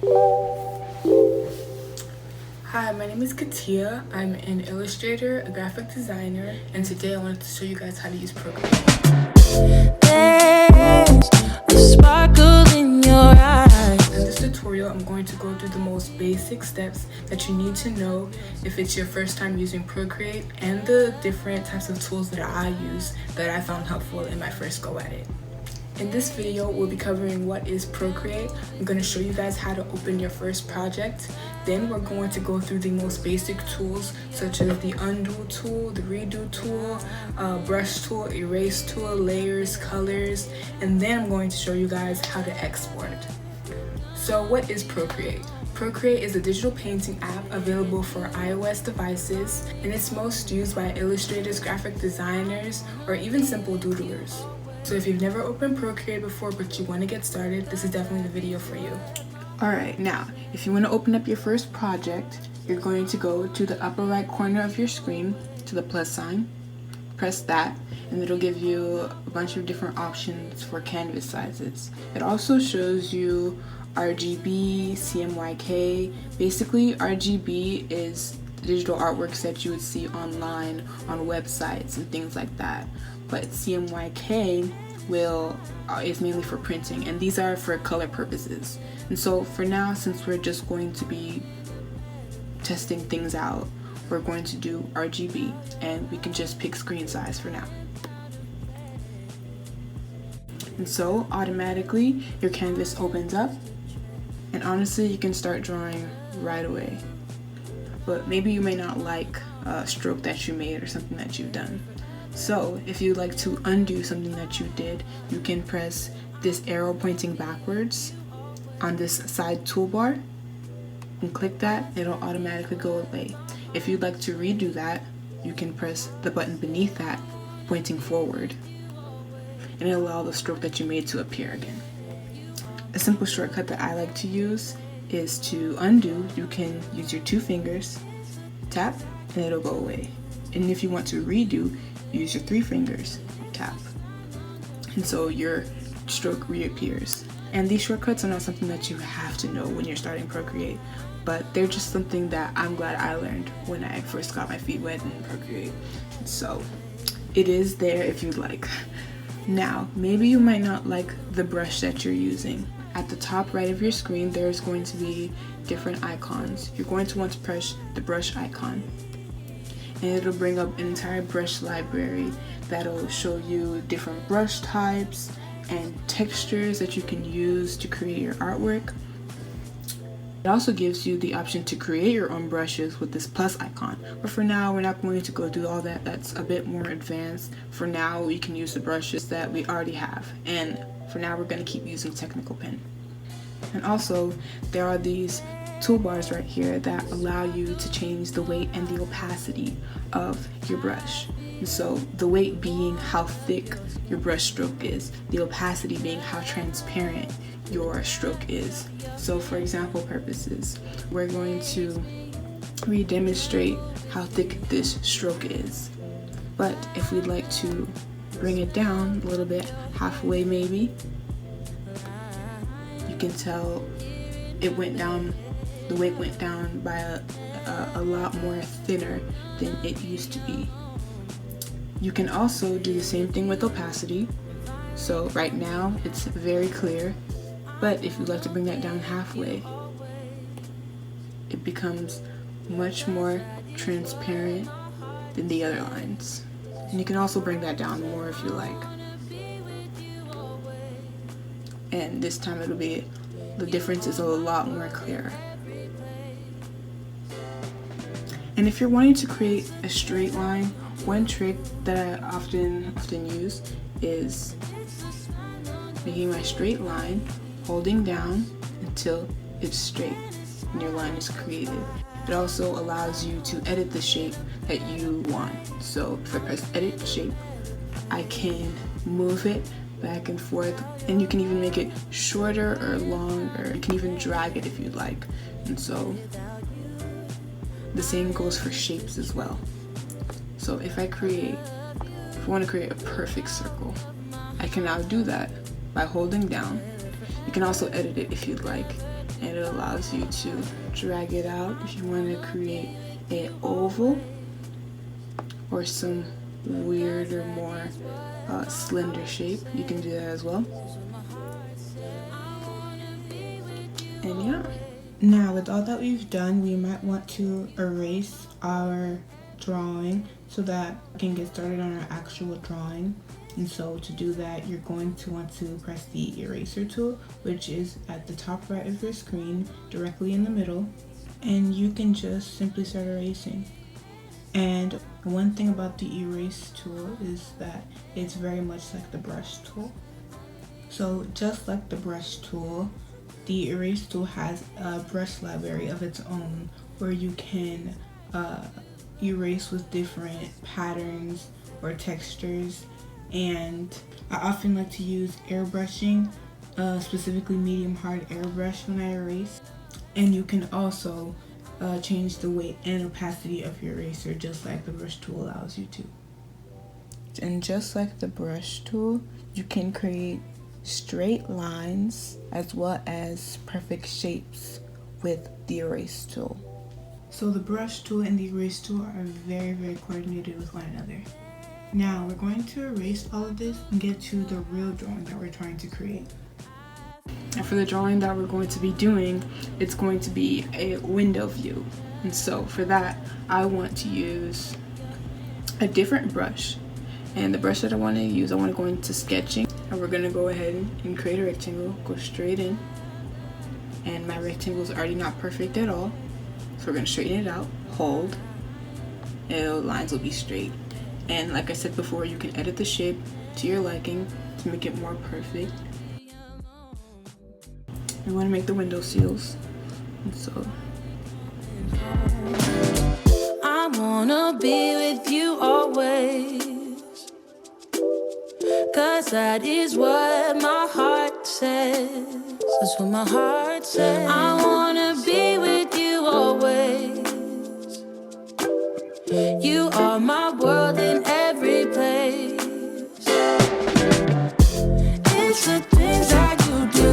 Hi, my name is Katia. I'm an illustrator, a graphic designer, and today I wanted to show you guys how to use Procreate. There's a sparkle in your eyes. In this tutorial, I'm going to go through the most basic steps that you need to know if it's your first time using Procreate and the different types of tools that I use that I found helpful in my first go at it. In this video, we'll be covering what is Procreate. I'm going to show you guys how to open your first project. Then we're going to go through the most basic tools such as the undo tool, the redo tool, brush tool, erase tool, layers, colors, and then I'm going to show you guys how to export. So what is Procreate? Procreate is a digital painting app available for iOS devices, and it's most used by illustrators, graphic designers, or even simple doodlers. So if you've never opened Procreate before but you want to get started, this is definitely the video for you. Alright, now, if you want to open up your first project, you're going to go to the upper right corner of your screen, to the plus sign, press that, and it'll give you a bunch of different options for canvas sizes. It also shows you RGB, CMYK. Basically, RGB is digital artworks that you would see online on websites and things like that. But CMYK is mainly for printing, and these are for color purposes. And so for now, since we're just going to be testing things out, we're going to do RGB, and we can just pick screen size for now. And so automatically your canvas opens up, and honestly you can start drawing right away. But maybe you may not like a stroke that you made or something that you've done. So if you'd like to undo something that you did, you can press this arrow pointing backwards on this side toolbar and click that. It'll automatically go away. If you'd like to redo that, you can press the button beneath that pointing forward, and it'll allow the stroke that you made to appear again. A simple shortcut that I like to use is to undo. You can use your 2 fingers, tap, and it'll go away. And if you want to redo, use your 3 fingers, tap, and so your stroke reappears. And these shortcuts are not something that you have to know when you're starting Procreate, but they're just something that I'm glad I learned when I first got my feet wet in Procreate. So it is there if you'd like. Now, maybe you might not like the brush that you're using. At the top right of your screen, there's going to be different icons. You're going to want to press the brush icon, and it'll bring up an entire brush library that'll show you different brush types and textures that you can use to create your artwork. It also gives you the option to create your own brushes with this plus icon. But for now, we're not going to go through all that. That's a bit more advanced. For now, we can use the brushes that we already have. And for now, we're going to keep using Technical Pen. And also, there are these toolbars right here that allow you to change the weight and the opacity of your brush. And so the weight being how thick your brush stroke is, the opacity being how transparent your stroke is. So for example purposes, we're going to re-demonstrate how thick this stroke is. But if we'd like to bring it down a little bit, halfway maybe, you can tell it went down. The weight went down by a lot more thinner than it used to be. You can also do the same thing with opacity. So right now it's very clear, but if you'd like to bring that down halfway, it becomes much more transparent than the other lines. And you can also bring that down more if you like. And this time the difference is a lot more clear. And if you're wanting to create a straight line, one trick that I often use is making my straight line, holding down until it's straight and your line is created. It also allows you to edit the shape that you want. So if I press edit shape, I can move it back and forth, and you can even make it shorter or longer. You can even drag it if you'd like. And so the same goes for shapes as well. So if I want to create a perfect circle, I can now do that by holding down. You can also edit it if you'd like. and it allows you to drag it out if you want to create an oval or some weirder, more slender shape. You can do that as well. And yeah. Now with all that we've done, we might want to erase our drawing so that we can get started on our actual drawing. And so to do that, you're going to want to press the eraser tool, which is at the top right of your screen, directly in the middle, and you can just simply start erasing. And one thing about the erase tool is that it's very much like the brush tool. So just like the brush tool, the erase tool has a brush library of its own where you can erase with different patterns or textures. And I often like to use airbrushing, specifically medium hard airbrush when I erase. And you can also change the weight and opacity of your eraser just like the brush tool allows you to. And just like the brush tool, you can create straight lines as well as perfect shapes with the erase tool. So the brush tool and the erase tool are very, very coordinated with one another. Now we're going to erase all of this and get to the real drawing that we're trying to create. And for the drawing that we're going to be doing, it's going to be a window view. And so for that, I want to use a different brush. And the brush that I want to use, I want to go into sketching. And we're going to go ahead and create a rectangle, go straight in. And my rectangle is already not perfect at all. So we're going to straighten it out, hold, and the lines will be straight. And like I said before, you can edit the shape to your liking to make it more perfect. We want to make the window seals. And so I wanna be with you always, 'cause that is what my heart says. That's what my heart says. I wanna be with you always. You are my world in every place. It's the things that you do.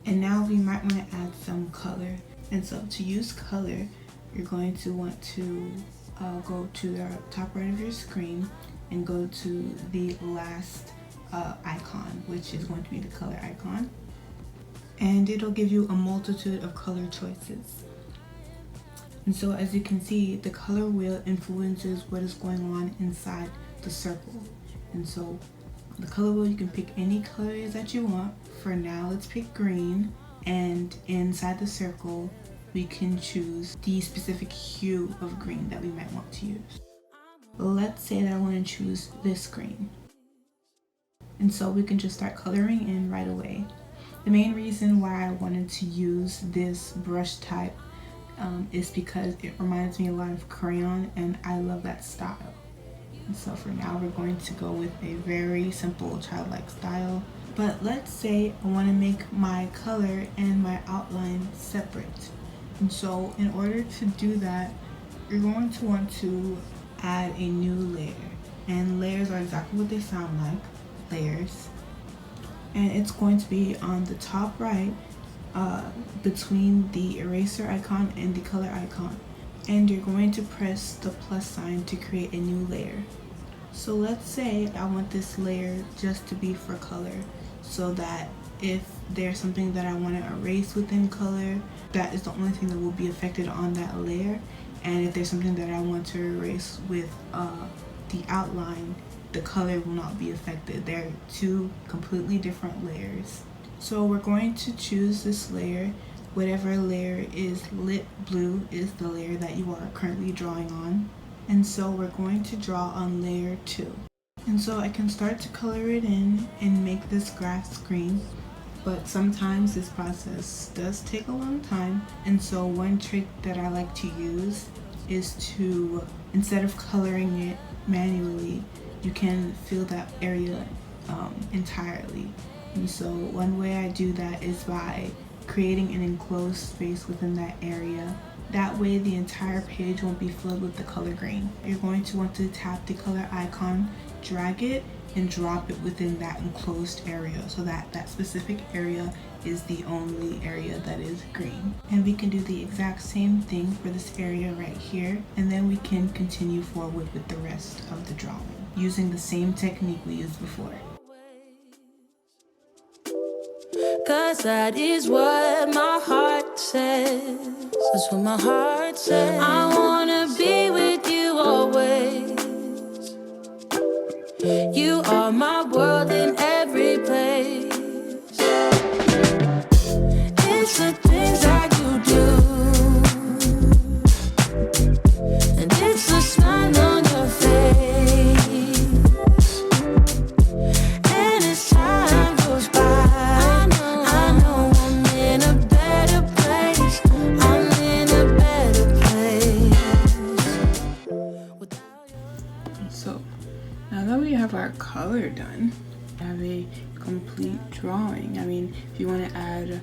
And now we might want to add some color. And so to use color, you're going to want to go to the top right of your screen and go to the last icon, which is going to be the color icon. And it'll give you a multitude of color choices. And so as you can see, the color wheel influences what is going on inside the circle. And so the color wheel, you can pick any colors that you want. For now, let's pick green. And inside the circle, we can choose the specific hue of green that we might want to use. Let's say that I want to choose this green. And so we can just start coloring in right away. The main reason why I wanted to use this brush type is because it reminds me a lot of crayon, and I love that style. And so for now, we're going to go with a very simple childlike style. But let's say I want to make my color and my outline separate. And so in order to do that, you're going to want to add a new layer. And layers are exactly what they sound like, layers. And it's going to be on the top right, between the eraser icon and the color icon. And you're going to press the plus sign to create a new layer. So let's say I want this layer just to be for color, so that if there's something that I want to erase within color, that is the only thing that will be affected on that layer. And if there's something that I want to erase with the outline, the color will not be affected. They're two completely different layers. So we're going to choose this layer. Whatever layer is lit blue is the layer that you are currently drawing on. And so we're going to draw on layer 2. And so I can start to color it in and make this grass green, but sometimes this process does take a long time. And so one trick that I like to use is to, instead of coloring it manually, you can fill that area entirely. And so one way I do that is by creating an enclosed space within that area. That way the entire page won't be filled with the color green. You're going to want to tap the color icon, drag it, and drop it within that enclosed area so that that specific area is the only area that is green. And we can do the exact same thing for this area right here, and then we can continue forward with the rest of the drawing using the same technique we used before. Cause that is what my heart says. That's what my heart says. I wanna be with you always. You are my world in every place. It's the things that you do, and it's the smile on your face. And as time goes by, I know I'm in a better place. I'm in a better place. So now that we have our color done, we have a complete drawing. I mean, if you want to add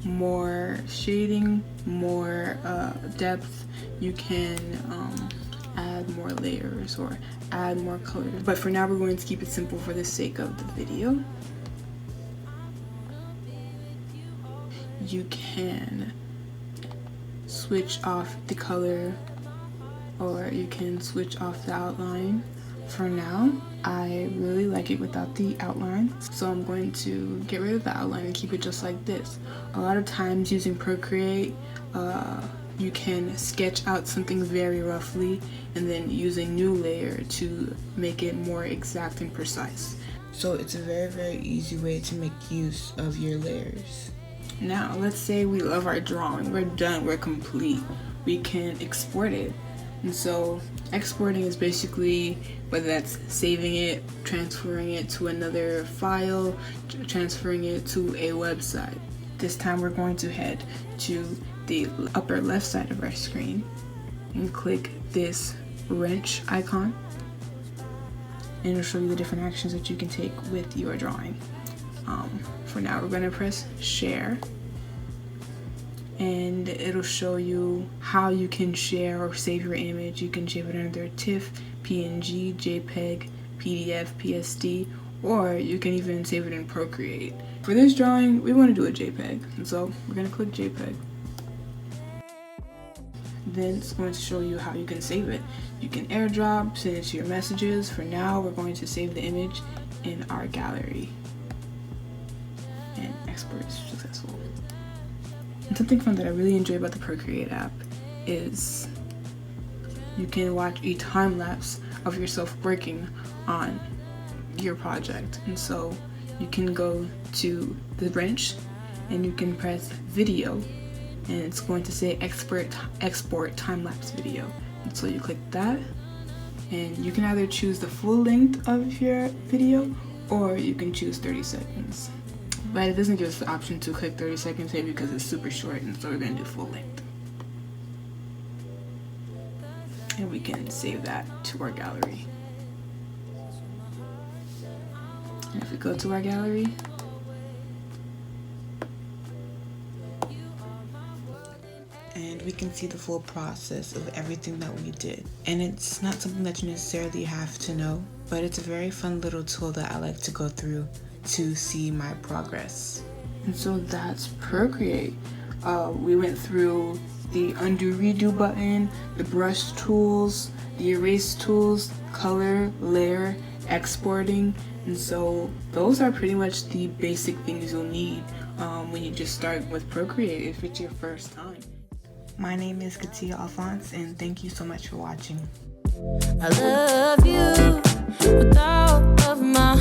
more shading, more depth, you can add more layers or add more colors. But for now, we're going to keep it simple for the sake of the video. You can switch off the color, or you can switch off the outline. For now, I really like it without the outline, so I'm going to get rid of the outline and keep it just like this. A lot of times using Procreate, you can sketch out something very roughly and then use a new layer to make it more exact and precise. So it's a very easy way to make use of your layers. Now, let's say we love our drawing, we're done, we're complete. We can export it. And so exporting is basically whether that's saving it, transferring it to another file, transferring it to a website. This time we're going to head to the upper left side of our screen and click this wrench icon, and it'll show you the different actions that you can take with your drawing. For now, we're going to press share, and it'll show you how you can share or save your image. You can save it under TIFF, PNG, JPEG, PDF, PSD, or you can even save it in Procreate. For this drawing, we want to do a JPEG, and so we're going to click JPEG. Then it's going to show you how you can save it. You can airdrop, send it to your messages. For now, we're going to save the image in our gallery, and export is successful. And something fun that I really enjoy about the Procreate app is you can watch a time lapse of yourself working on your project. And so you can go to the wrench and you can press video, and it's going to say export time-lapse video. And so you click that, and you can either choose the full length of your video or you can choose 30 seconds. But it doesn't give us the option to click 30 seconds here because it's super short, and so we're going to do full length. And we can save that to our gallery. And if we go to our gallery, and we can see the full process of everything that we did. And it's not something that you necessarily have to know, but it's a very fun little tool that I like to go through to see my progress. And so that's Procreate. We went through the UndoRedo button, the brush tools, the erase tools, color, layer, exporting, and so those are pretty much the basic things you'll need when you just start with Procreate if it's your first time. My name is Katia Alphonse, and thank you so much for watching. I love you with all of my